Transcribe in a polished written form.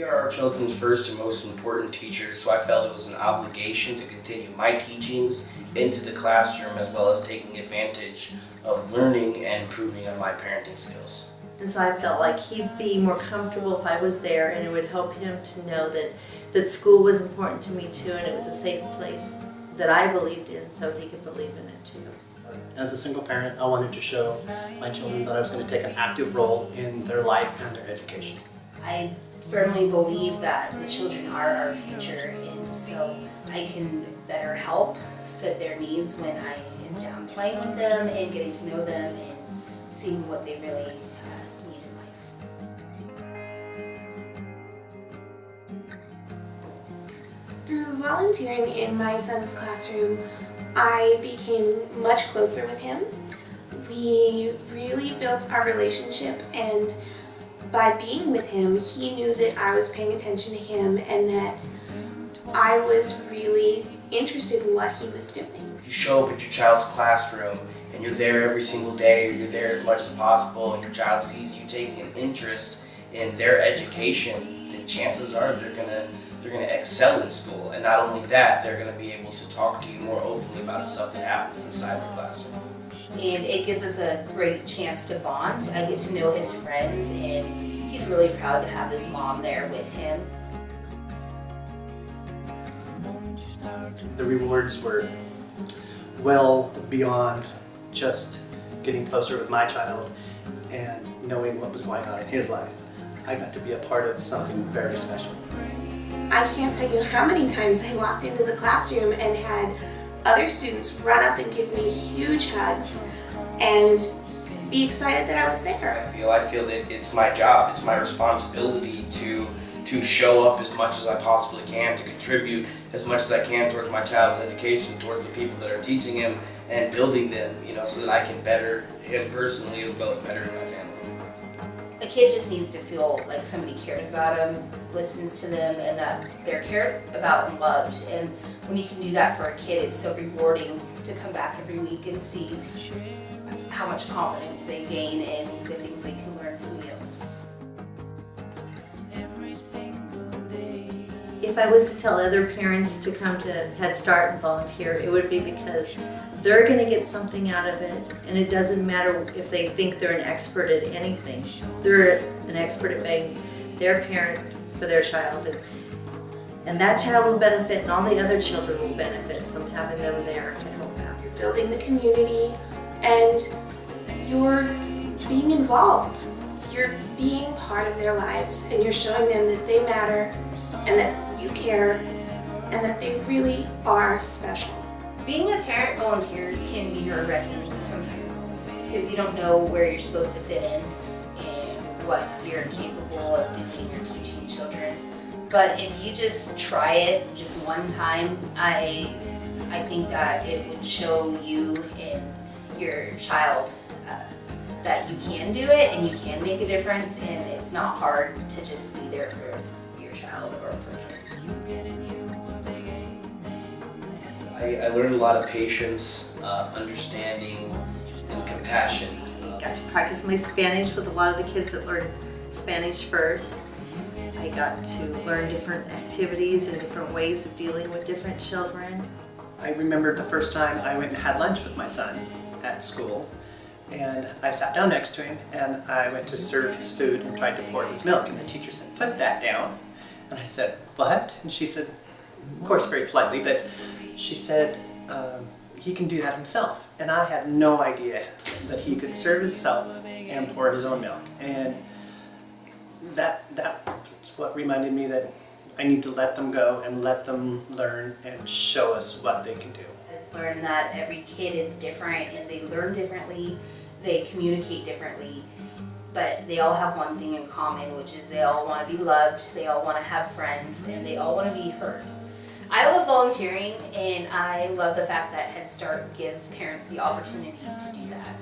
We are our children's first and most important teachers, so I felt it was an obligation to continue my teachings into the classroom as well as taking advantage of learning and improving on my parenting skills. And so I felt like he'd be more comfortable if I was there, and it would help him to know that school was important to me too, and it was a safe place that I believed in, so he could believe in it too. As a single parent, I wanted to show my children that I was going to take an active role in their life and their education. I firmly believe that the children are our future, and so I can better help fit their needs when I am down playing with them and getting to know them and seeing what they really need in life. Through volunteering in my son's classroom, I became much closer with him. We really built our relationship, and by being with him, he knew that I was paying attention to him and that I was really interested in what he was doing. If you show up at your child's classroom and you're there every single day, or you're there as much as possible, and your child sees you taking an interest in their education, then chances are they're gonna excel in school. And not only that, they're gonna be able to talk to you more openly about stuff that happens inside the classroom. And it gives us a great chance to bond. I get to know his friends, and he's really proud to have his mom there with him. The rewards were well beyond just getting closer with my child and knowing what was going on in his life. I got to be a part of something very special. I can't tell you how many times I walked into the classroom and had other students run up and give me huge hugs and be excited that I was there. I feel that it's my job, it's my responsibility to show up as much as I possibly can, to contribute as much as I can towards my child's education, towards the people that are teaching him and building them, so that I can better him personally as well as better my family. A kid just needs to feel like somebody cares about them, listens to them, and that they're cared about and loved. And when you can do that for a kid, it's so rewarding to come back every week and see how much confidence they gain and the things they can learn from you. If I was to tell other parents to come to Head Start and volunteer, it would be because they're going to get something out of it, and it doesn't matter if they think they're an expert at anything. They're an expert at being their parent for their child, and that child will benefit, and all the other children will benefit from having them there to help out. You're building the community, and you're being involved. You're being part of their lives, and you're showing them that they matter and that you care and that they really are special. Being a parent volunteer can be nerve-wracking sometimes because you don't know where you're supposed to fit in and what you're capable of doing or teaching children. But if you just try it just one time, I think that it would show you and your child that you can do it and you can make a difference, and it's not hard to just be there for your child or for kids. I learned a lot of patience, understanding, and compassion. Got to practice my Spanish with a lot of the kids that learned Spanish first. I got to learn different activities and different ways of dealing with different children. I remember the first time I went and had lunch with my son at school, and I sat down next to him and I went to serve his food and tried to pour his milk, and the teacher said, "Put that down." And I said, "What?" And she said, of course very politely, but she said, he can do that himself. And I had no idea that he could serve himself and pour his own milk. And that's what reminded me that I need to let them go and let them learn and show us what they can do. I've learned that every kid is different and they learn differently, they communicate differently, but they all have one thing in common, which is they all want to be loved, they all want to have friends, and they all want to be heard. I love volunteering, and I love the fact that Head Start gives parents the opportunity to do that.